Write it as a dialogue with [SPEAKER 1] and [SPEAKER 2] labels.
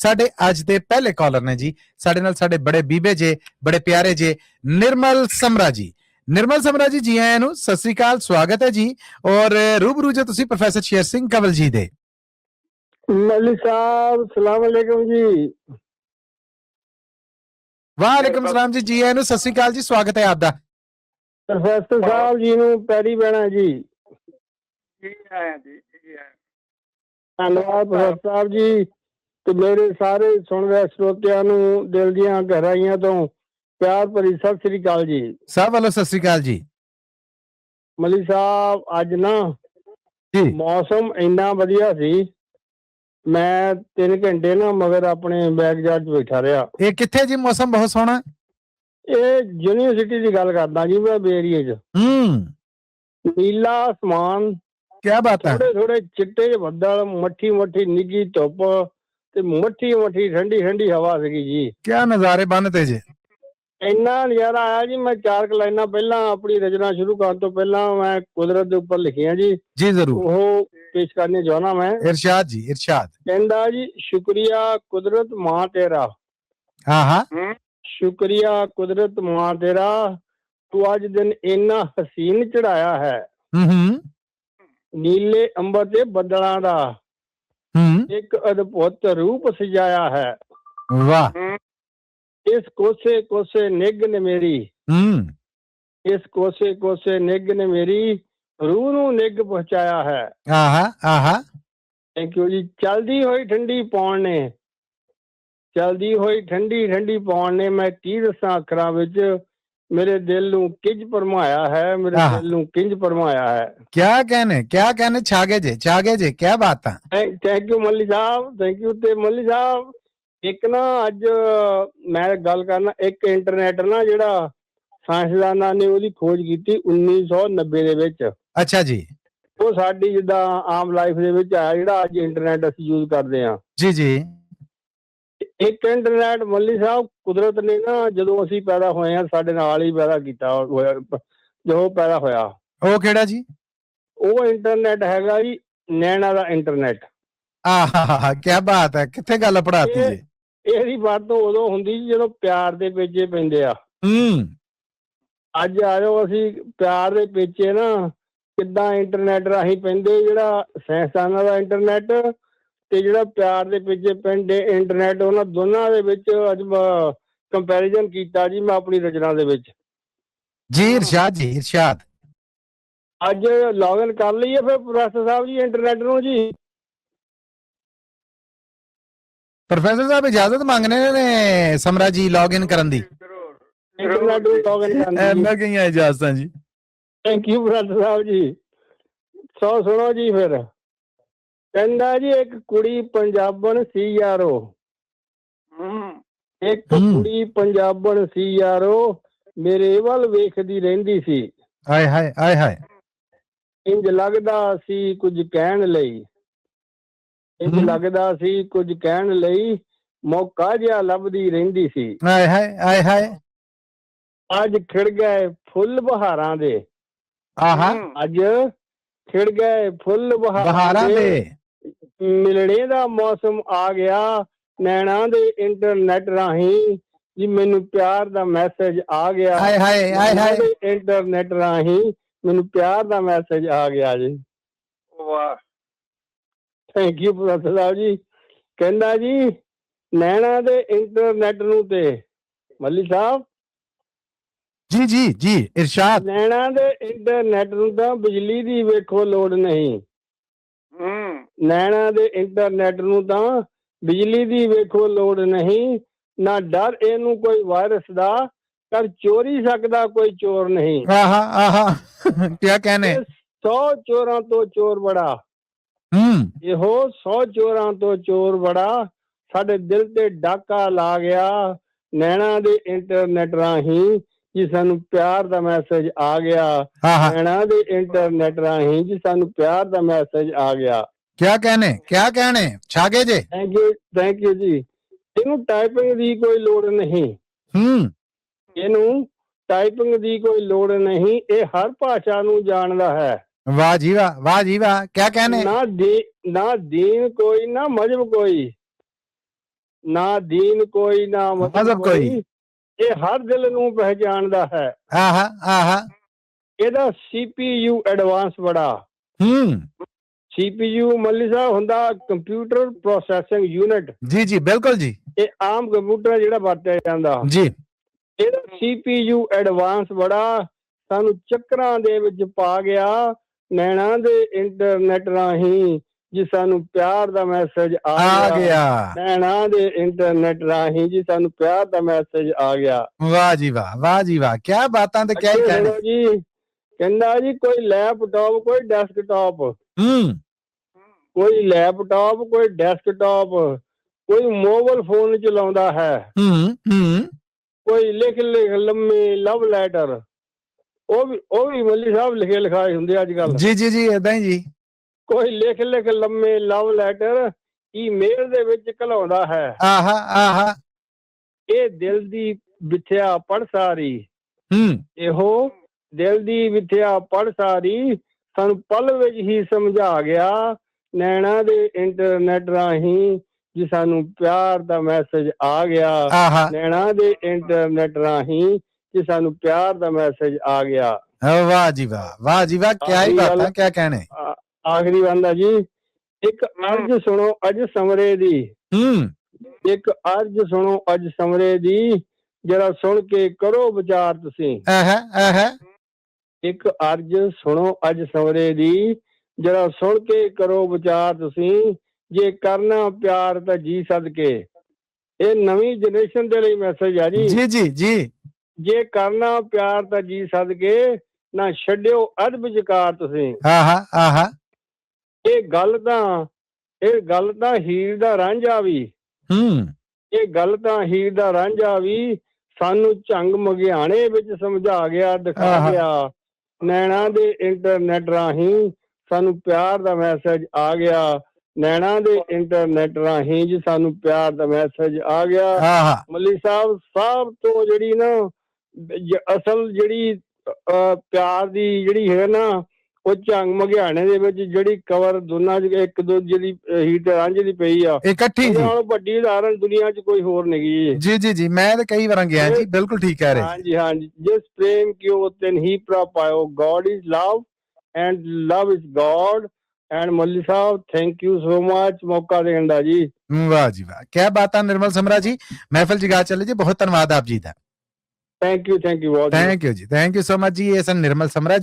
[SPEAKER 1] ਸਾਡੇ ਅੱਜ ਦੇ ਪਹਿਲੇ ਕਾਲਰ ਨੇ ਜੀ, ਸਾਡੇ ਨਾਲ ਸਾਡੇ ਬੜੇ ਬੀਬੇ ਜੇ, ਬੜੇ ਪਿਆਰੇ ਜੇ ਨਿਰਮਲ ਸਮਰਾ ਜੀ। ਨਿਰਮਲ ਸਮਰਾ ਜੀ, ਜੀ ਆਇਆਂ ਨੂੰ, ਸਤਿ ਸ੍ਰੀ ਅਕਾਲ, ਸਵਾਗਤ ਹੈ ਜੀ। ਔਰ रूबरू जो ਤੁਸੀਂ ਪ੍ਰੋਫੈਸਰ ਸ਼ੇਰ ਸਿੰਘ ਕੰਵਲ ਜੀ ਦੇ।
[SPEAKER 2] मलिक साहब सलाम अलैकुम जी।
[SPEAKER 1] वालेकुम सलाम जी, जी आयਆਂ ਨੂੰ, सत श्री अकाल जी, स्वागत है आपका।
[SPEAKER 2] प्रोफेसर साहब जी ਨੂੰ ਪੈਰੀ ਬਹਿਣਾ ਜੀ।
[SPEAKER 3] जी आया जी, जी आया।
[SPEAKER 2] ਧੰਨਵਾਦ ਪ੍ਰੋਫੈਸਰ ਸਾਹਿਬ ਜੀ ਤੇ ਮੇਰੇ ਸਾਰੇ ਸੁਣ ਰਹੇ ਸਰੋਤਿਆਂ ਨੂੰ ਦਿਲ ਦੀਆਂ ਗਹਿਰਾਈਆਂ ਤੋਂ ਪਿਆਰ ਭਰੀ ਸਤਿ ਸ੍ਰੀ ਅਕਾਲ ਜੀ।
[SPEAKER 1] ਸਭ ਵੱਲੋਂ ਸਤਿ ਸ੍ਰੀ ਅਕਾਲ ਜੀ।
[SPEAKER 2] ਮਲਿਕ ਸਾਹਿਬ ਅੱਜ ਨਾ
[SPEAKER 1] ਜੀ
[SPEAKER 2] ਮੌਸਮ ਇੰਨਾ ਵਧੀਆ ਸੀ, ਮੈਂ 3 ਘੰਟੇ ਨਾ ਮਗਰ ਆਪਣੇ ਬੈਕਯਾਰਡ 'ਚ ਬੈਠਾ ਰਿਹਾ।
[SPEAKER 1] ਇਹ ਕਿੱਥੇ ਜੀ? ਮੌਸਮ ਬਹੁਤ ਸੋਹਣਾ।
[SPEAKER 2] ਇਹ ਯੂਨੀਵਰਸਿਟੀ ਦੀ ਗੱਲ ਕਰਦਾ ਜੀ ਮੈਂ, ਬੇਰੀਏ 'ਚ ਨੀਲਾ ਆਸਮਾਨ,
[SPEAKER 1] क्या बात है।
[SPEAKER 2] ਥੋੜੇ ਥੋੜੇ ਚਿੱਟੇ ਜਿਹੇ ਬੱਦਲ, ਮੱਠੀ ਮੱਠੀ ਨਿੱਘੀ ਧੁੱਪ ਤੇ ਮੱਠੀ ਮੱਠੀ ਠੰਡੀ ਠੰਡੀ ਹਵਾ ਸੀਗੀ ਜੀ।
[SPEAKER 1] क्या नज़ारे बनते जे।
[SPEAKER 2] ਇੰਨਾ ਨਜ਼ਾਰਾ ਆਇਆ ਜੀ। ਮੈਂ 4 ਲਾਈਨਾਂ ਪਹਿਲਾਂ ਆਪਣੀ ਰਚਨਾ ਸ਼ੁਰੂ ਕਰਨ ਤੋਂ ਪਹਿਲਾਂ ਮੈਂ ਕੁਦਰਤ ਦੇ ਉੱਪਰ ਲਿਖੀਆਂ ਜੀ,
[SPEAKER 1] जी जरूर,
[SPEAKER 2] ਉਹ ਪੇਸ਼ ਕਰਨੇ ਚਾਹੁੰਦਾ ਮੈਂ।
[SPEAKER 1] इरशाद जी, इरशाद।
[SPEAKER 2] ਕਹਿੰਦਾ ਜੀ, ਸ਼ੁਕਰੀਆ ਕੁਦਰਤ ਮਾਂ ਤੇਰਾ,
[SPEAKER 1] हाँ हाँ,
[SPEAKER 2] ਸ਼ੁਕਰੀਆ ਕੁਦਰਤ ਮਾਂ ਤੇਰਾ, ਤੂੰ ਅੱਜ ਦਿਨ ਇੰਨਾ ਹਸੀਨ ਚੜਾਇਆ ਹੈ, ਨੀਲੇ ਅੰਬਰ ਤੇ ਬੱਦਲਾਂ ਦਾ ਇੱਕ ਅਦਭੁਤ ਰੂਪ ਸਜਾਇਆ ਹੈ।
[SPEAKER 1] वाह,
[SPEAKER 2] ਇਸ ਕੋਸੇ ਕੋਸੇ ਨਿੱਘ ਨੇ ਮੇਰੀ, ਇਸ ਕੋਸੇ ਕੋਸੇ ਨਿੱਘ ਨੇ ਮੇਰੀ ਰੂਹ ਨੂੰ ਨਿੱਘ ਪਹੁੰਚਾਇਆ ਹੈ।
[SPEAKER 1] आहा आहा,
[SPEAKER 2] ਥੈਂਕ ਯੂ ਜੀ। ਚਲਦੀ ਹੋਈ ਠੰਡੀ ਪੌਣ ਨੇ, ਚਲਦੀ ਹੋਈ ਠੰਡੀ ਠੰਡੀ ਪੌਣ ਨੇ, ਮੈਂ ਕੀ ਦੱਸਾਂ ਅੱਖਰਾਂ ਵਿੱਚ, ਮੇਰੇ ਦਿਲ ਨੂੰ ਕਿੰਜ ਭਰਮਾਇਆ ਹੈ, ਮੇਰੇ
[SPEAKER 1] ਆਹਾ।
[SPEAKER 2] ਦਿਲ ਨੂੰ ਕਿੰਜ ਭਰਮਾਇਆ ਹੈ।
[SPEAKER 1] क्या कहने छागे जे, क्या बात है।
[SPEAKER 2] ਥੈਂਕ ਯੂ ਮੱਲੀ ਸਾਹਿਬ, ਥੈਂਕ ਯੂ। ਤੇ ਮੱਲੀ ਸਾਹਿਬ ਇੱਕ ਨਾ ਅੱਜ ਮੈਂ ਗੱਲ ਕਰਨਾ, ਇੱਕ ਇੰਟਰਨੈਟ ਨਾ ਜਿਹੜਾ ਸਾਇੰਸਦਾਨਾਂ ਨੇ ਉਹਦੀ ਖੋਜ ਕੀਤੀ 1990 ਦੇ ਵਿੱਚ,
[SPEAKER 1] अच्छा जी,
[SPEAKER 2] ਉਹ ਸਾਡੀ ਜਿੱਦਾਂ ਆਮ ਲਾਈਫ ਦੇ ਵਿੱਚ ਆਇਆ, ਜਿਹੜਾ ਅੱਜ ਇੰਟਰਨੈਟ ਅਸੀਂ ਯੂਜ਼ ਕਰਦੇ ਹਾਂ।
[SPEAKER 1] जी जी,
[SPEAKER 2] ਇੱਕ ਇੰਟਰਨੈਟ ਮੱਲੀ ਸਾਹਿਬ ਕੁਦਰਤ ਨੇ ਨਾ, ਜਦੋਂ ਅਸੀਂ ਪੈਦਾ ਹੋਏ ਹਾਂ ਸਾਡੇ ਨਾਲ ਹੀ ਪੈਦਾ ਕੀਤਾ ਹੋਇਆ, ਜੋ ਪੈਦਾ ਹੋਇਆ
[SPEAKER 1] वो केड़ा जी।
[SPEAKER 2] ਉਹ ਇੰਟਰਨੈਟ ਹੈਗਾ ਜੀ ਨੈਣਾ ਦਾ ਇੰਟਰਨੈਟ।
[SPEAKER 1] आहा, क्या बात है, किथे गल पढ़ाती जी।
[SPEAKER 2] ਇਹਦੀ ਵਰਤੋਂ ਉਦੋਂ ਹੁੰਦੀ ਸੀ ਜਦੋਂ ਪਿਆਰ ਦੇ ਪੇਚੇ ਪੈਂਦੇ ਆ। ਅੱਜ ਆ ਜਾਓ, ਅਸੀਂ ਪਿਆਰ ਦੇ ਪੇਚੇ ਨਾ ਕਿੱਦਾਂ ਇੰਟਰਨੈਟ ਰਾਹੀਂ ਪੈਂਦੇ, ਜਿਹੜਾ ਸਾਇੰਸਦਾਨਾਂ ਦਾ ਇੰਟਰਨੈਟ ਤੇ ਜਿਹੜਾ ਪਿਆਰ ਦੇ ਪੇਚੇ ਪੈਂਦੇ ਇੰਟਰਨੈਟ, ਉਹਨਾਂ ਦੋਨਾਂ ਦੇ ਵਿੱਚ ਅੱਜ ਕੰਪੈਰੀਜ਼ਨ ਕੀਤਾ ਜੀ ਮੈਂ ਆਪਣੀ ਰਚਨਾ ਦੇ ਵਿੱਚ।
[SPEAKER 1] जी इरशाद जी, इरशाद।
[SPEAKER 2] ਅੱਜ ਲੌਗਇਨ ਕਰ ਲਈਏ ਫਿਰ ਪ੍ਰੋਫੈਸਰ ਸਾਹਿਬ ਜੀ ਇੰਟਰਨੈਟ ਨੂੰ ਜੀ।
[SPEAKER 1] प्रोफेसर साहब इजाजत मांगने ने समरा जी लॉग इन करन दी।
[SPEAKER 2] ਇੰਟਰਨੈਟ ਨੂੰ ਲੌਗਇਨ ਕਰਨ ਦੀ।
[SPEAKER 1] मैं कहीं इजाजत जी।
[SPEAKER 2] Thank you professor sahib ji. So ਸੁਣੋ ਜੀ ਫਿਰ। ਕਹਿੰਦਾ ਜੀ, ਇੱਕ ਕੁੜੀ ਪੰਜਾਬਣ ਸੀ ਯਾਰੋ, ਇੱਕ ਕੁੜੀ ਪੰਜਾਬਣ ਸੀ ਯਾਰੋ, ਮੇਰੇ ਵੱਲ ਵੇਖਦੀ ਰਹਿੰਦੀ ਸੀ,
[SPEAKER 1] हाय हाय हाय हाय।
[SPEAKER 2] ਇੰਜ ਲੱਗਦਾ ਸੀ ਕੁਝ ਕਹਿਣ ਲਈ, ਇੰਜ ਲੱਗਦਾ ਸੀ ਕੁਝ ਕਹਿਣ ਲਈ, ਮੌਕਾ ਜਿਹਾ ਲੱਭਦੀ ਰਹਿੰਦੀ ਸੀ।
[SPEAKER 1] हाय हाय हाय हाय।
[SPEAKER 2] ਅੱਜ ਖਿੜ ਗਏ ਫੁੱਲ ਬਹਾਰਾਂ ਦੇ,
[SPEAKER 1] आहा,
[SPEAKER 2] ਅੱਜ ਖਿੜ ਗਏ ਫੁੱਲ
[SPEAKER 1] बहारा
[SPEAKER 2] ਬਹਾਰਾਂ
[SPEAKER 1] दे।
[SPEAKER 2] ਦੇ, ਮਿਲਣੇ ਦਾ ਮੌਸਮ ਆ ਗਿਆ, ਨੈਣਾ ਦੇ ਇੰਟਰਨੈਟ ਰਾਹੀਂ ਜੀ ਮੈਨੂੰ ਪਿਆਰ ਦਾ ਮੈਸੇਜ ਆ ਗਿਆ।
[SPEAKER 1] हाय हाय हाय हाय।
[SPEAKER 2] ਇੰਟਰਨੈਟ ਰਾਹੀਂ ਮੈਨੂੰ ਪਿਆਰ ਦਾ ਮੈਸੇਜ ਆ ਗਿਆ ਜੀ।
[SPEAKER 3] वाह,
[SPEAKER 2] ਥੈਂਕ ਯੂ ਪ੍ਰੋਫੈਸਰ ਸਾਹਿਬ ਜੀ। ਕਹਿੰਦਾ ਜੀ, ਨੈਣਾ ਦੇ ਇੰਟਰਨੈਟ ਨੂੰ ਤੇ ਮੱਲੀ ਸਾਹਿਬ,
[SPEAKER 1] जी जी जी इरशाद।
[SPEAKER 2] ਨੈਣਾ ਦੇ ਇੰਟਰਨੈਟ ਨੂੰ ਤਾਂ ਬਿਜਲੀ ਦੀ ਵੇਖੋ ਲੋੜ ਨਹੀਂ, ਨੈਣਾ ਦੇ ਇੰਟਰਨੈਟ ਨੂੰ ਤਾਂ ਬਿਜਲੀ ਦੀ ਵੇਖੋ ਲੋੜ ਨਹੀਂ, ਨਾ ਡਰ ਇਹਨੂੰ ਕੋਈ ਵਾਇਰਸ ਦਾ, ਕਰ ਚੋਰੀ ਸਕਦਾ ਕੋਈ ਚੋਰ ਨਹੀਂ।
[SPEAKER 1] आहा आहा, क्या कहने।
[SPEAKER 2] 100 ਚੋਰਾਂ ਤੋਂ ਚੋਰ ਬੜਾ, ਇਹੋ 100 ਚੋਰਾਂ ਤੋਂ ਚੋਰ ਬੜਾ, ਸਾਡੇ ਦਿਲ ਤੇ ਡਾਕਾ ਲਾ ਗਿਆ, ਨੈਣਾ ਦੇ ਇੰਟਰਨੈਟ ਰਾਹੀਂ ਜੀ ਸਾਨੂੰ ਪਿਆਰ ਦਾ ਮੈਸੇਜ ਆ ਗਿਆ,
[SPEAKER 1] आहा,
[SPEAKER 2] ਨੈਣਾ ਦੇ ਇੰਟਰਨੈਟ ਰਾਹੀਂ ਜੀ ਸਾਨੂੰ ਪਿਆਰ ਦਾ ਮੈਸੇਜ ਆ ਗਿਆ।
[SPEAKER 1] क्या कहने छागे जे।
[SPEAKER 2] ਥੈਂਕ ਯੂ ਜੀ। ਇਹਨੂੰ ਟਾਈਪਿੰਗ ਦੀ ਕੋਈ ਲੋੜ ਨਹੀਂ, ਇਹਨੂੰ ਟਾਈਪਿੰਗ ਦੀ ਕੋਈ ਲੋੜ ਨਹੀਂ, ਇਹ ਹਰ ਭਾਸ਼ਾ ਨੂੰ ਜਾਣਦਾ ਹੈ।
[SPEAKER 1] वाह जी वाह, वाह जी वाह, क्या कहने।
[SPEAKER 2] ਨਾ ਦੀਨ ਕੋਈ ਨਾ ਮਜ਼ਹਬ ਕੋਈ, ਨਾ ਦੀਨ ਕੋਈ ਨਾ
[SPEAKER 1] ਮਜ਼ਹਬ ਕੋਈ।
[SPEAKER 2] ਇਹ ਹਰ ਦਿਲ ਨੂੰ ਪਹਿਚਾਣਦਾ ਹੈ।
[SPEAKER 1] ਆਹਾ ਆਹਾ।
[SPEAKER 2] ਇਹਦਾ CPU ਐਡਵਾਂਸ ਬੜਾ। CPU ਮੱਲੀ ਸਾਹਿਬ ਹੁੰਦਾ ਕੰਪਿਊਟਰ ਪ੍ਰੋਸੈਸਿੰਗ ਯੂਨਿਟ।
[SPEAKER 1] ਜੀ ਜੀ ਬਿਲਕੁਲ ਜੀ।
[SPEAKER 2] ਇਹ ਆਮ ਕੰਪਿਊਟਰ ਜਿਹੜਾ ਵਰਤਿਆ ਜਾਂਦਾ
[SPEAKER 1] ਜੀ।
[SPEAKER 2] ਇਹਦਾ CPU ਐਡਵਾਂਸ ਬੜਾ, ਸਾਨੂੰ ਚੱਕਰਾਂ ਦੇ ਵਿੱਚ ਪਾ ਗਿਆ। ਨੈਣਾ ਦੇ ਇੰਟਰਨੈਟ ਰਾਹੀਂ ਜੀ ਸਾਨੂੰ ਪਿਆਰ ਦਾ ਮੈਸੇਜ ਆ ਗਿਆ। ਨੈਣਾ ਦੇ ਇੰਟਰਨੈਟ ਰਾਹੀਂ ਜੀ ਸਾਨੂੰ ਪਿਆਰ ਦਾ ਮੈਸੇਜ ਆ ਗਿਆ।
[SPEAKER 1] ਵਾਹ ਜੀ ਵਾਹ, ਵਾਹ ਜੀ ਵਾਹ, ਕੀ ਬਾਤਾਂ ਤੇ ਕੀ ਕਹਿਣਾ
[SPEAKER 2] ਜੀ। ਕਹਿੰਦਾ ਜੀ ਕੋਈ ਲੈਪਟਾਪ ਕੋਈ ਡੈਸਕਟਾਪ, ਕੋਈ ਲੈਪਟਾਪ ਕੋਈ ਡੈਸਕਟਾਪ, ਕੋਈ ਮੋਬਾਈਲ ਫੋਨ ਚਲਾਉਂਦਾ ਹੈ, ਕੋਈ ਲਿਖ ਲੰਮੇ ਲਵ ਲੈਟਰ, ਉਹ ਵੀ ਮੱਲੀ ਸਾਹਿਬ ਲਿਖੇ ਲਿਖਾਏ ਹੁੰਦੇ ਅੱਜ ਕੱਲ।
[SPEAKER 1] ਜੀ ਜੀ ਜੀ ਏਦਾਂ ਹੀ ਜੀ।
[SPEAKER 2] ਕੋਈ ਲਿਖ ਲੰਮੇ ਲਵ ਲੈਟਰ ਈਮੇਲ ਦੇ ਵਿੱਚ ਘਲਾਉਂਦਾ ਹੈ।
[SPEAKER 1] ਆਹਾ ਆਹਾ।
[SPEAKER 2] ਇਹ ਦਿਲ ਦੀ ਵਿਥਿਆ ਪੜ ਸਾਰੀ, ਇਹੋ ਦਿਲ ਦੀ ਵਿਥਿਆ ਪੜ ਸਾਰੀ, ਸਾਨੂੰ ਪਲ ਵਿੱਚ ਹੀ ਸਮਝਾ ਗਿਆ। ਨੈਣਾ ਦੇ ਇੰਟਰਨੈਟ ਰਾਹੀਂ ਜੀ ਸਾਨੂੰ ਪਿਆਰ ਦਾ ਮੈਸੇਜ ਆ ਗਿਆ। ਨੈਣਾ ਦੇ ਇੰਟਰਨੈਟ ਰਾਹੀਂ ਜੀ ਸਾਨੂੰ ਪਿਆਰ ਦਾ ਮੈਸੇਜ ਆ ਗਿਆ।
[SPEAKER 1] ਵਾਹ ਜੀ ਵਾਹ, ਵਾਹ ਜੀ ਵਾਹ, ਕਿਆ ਹੀ ਬਾਤਾਂ, ਕਿਆ ਕਹਿਣੇ।
[SPEAKER 2] ਆਖਰੀ ਬੰਦਾ ਜੀ, ਇੱਕ ਅਰਜ਼ ਸੁਣੋ ਅੱਜ ਸਮਰੇ ਦੀ, ਇੱਕ ਅਰਜ਼ ਸੁਣੋ ਅੱਜ ਸਮਰੇ ਦੀ, ਜਰਾ ਸੁਣ ਕੇ ਕਰੋ ਵਿਚਾਰ ਤੁਸੀਂ। ਇੱਕ ਅਰਜ਼ ਸੁਣੋ ਅੱਜ ਸਮਰੇ ਦੀ, ਜਰਾ ਸੁਣ ਕੇ ਕਰੋ ਵਿਚਾਰ ਤੁਸੀਂ। ਜੇ ਕਰਨਾ ਪਿਆਰ ਤਾਂ ਜੀ ਸਦਕੇ। ਇਹ ਨਵੀਂ ਜਨਰੇਸ਼ਨ ਦੇ ਲਈ ਮੈਸੇਜ ਆ ਜੀ। ਜੀ ਜੀ ਜੀ। ਜੇ ਕਰਨਾ ਪਿਆਰ ਤਾਂ ਜੀ ਸਦਕੇ, ਨਾ ਛੱਡਿਓ ਅੱਧ ਵਿਚਕਾਰ ਤੁਸੀਂ। ਇਹ ਗੱਲ ਤਾਂ ਹੀਰ ਦਾ ਰਾਂਝਾ ਵੀ, ਇਹ ਗੱਲ ਤਾਂ ਹੀਰ ਦਾ ਰਾਂਝਾ ਵੀ, ਸਾਨੂੰ ਝੰਗ ਮਗਿਆਣੇ ਵਿੱਚ ਸਮਝਾ ਗਿਆ, ਦਿਖਾ ਗਿਆ। ਨੈਣਾ ਦੇ ਇੰਟਰਨੈਟ ਰਾਹੀਂ ਸਾਨੂੰ ਪਿਆਰ ਦਾ ਮੈਸੇਜ ਆ ਗਿਆ। ਨੈਣਾ ਦੇ ਇੰਟਰਨੈਟ ਰਾਹੀਂ ਜੀ ਸਾਨੂੰ ਪਿਆਰ ਦਾ ਮੈਸੇਜ ਆ ਗਿਆ। ਮੱਲੀ ਸਾਹਿਬ ਸਭ ਤੋਂ ਜਿਹੜੀ ਨਾ ਅਸਲ ਜਿਹੜੀ ਪਿਆਰ ਦੀ ਜਿਹੜੀ ਹੈ ਨਾ, ਉਹ ਝੰਗ ਮਗਿਆਣੇ ਦੇ ਵਿੱਚ ਜਿਹੜੀ ਕਵਰ ਦੋਨਾਂ ਚ ਇੱਕ ਦੂਜੇ ਦੀ ਹੀਰ ਤੇ ਰਾਂਝੇ ਦੀ ਪਈ ਆ, ਇਕੱਠੀ ਵੱਡੀ ਉਦਾਹਰਨ ਦੁਨੀਆ ਚ ਕੋਈ ਹੋਰ ਨਹੀਂ। ਜੀ ਜੀ ਜੀ, ਮੈਂ ਤਾਂ ਕਈ ਵਾਰ ਗਿਆ ਜੀ, ਬਿਲਕੁਲ ਠੀਕ ਕਹਿ ਰਹੇ। ਹਾਂਜੀ ਹਾਂਜੀ। ਜਿਸ ਪ੍ਰੇਮ ਕਿਉ ਤਿਨ ਹੀ ਪ੍ਰਾਪਾਇਓ, God is love and love is God. And Malli sahib thank you so much ਮੌਕਾ ਦੇਣ ਦਾ ਜੀ। ਵਾਹ ਜੀ ਵਾਹ, ਕੀ ਬਾਤਾਂ ਨਿਰਮਲ ਸਮਰਾ ਜੀ। ਮਹਿਫਲ ਜਗਾ ਚੱਲੇ ਜੀ, ਬਹੁਤ ਧੰਨਵਾਦ ਆਪ ਜੀ ਦਾ। ਥੈਂਕ ਯੂ ਬਹੁਤ। ਥੈਂਕ ਯੂ ਜੀ, ਥੈਂਕ ਯੂ ਸੋ ਮਚ ਜੀ। ਇਹ ਸਨ ਨਿਰਮਲ ਸਮਰਾ ਜੀ।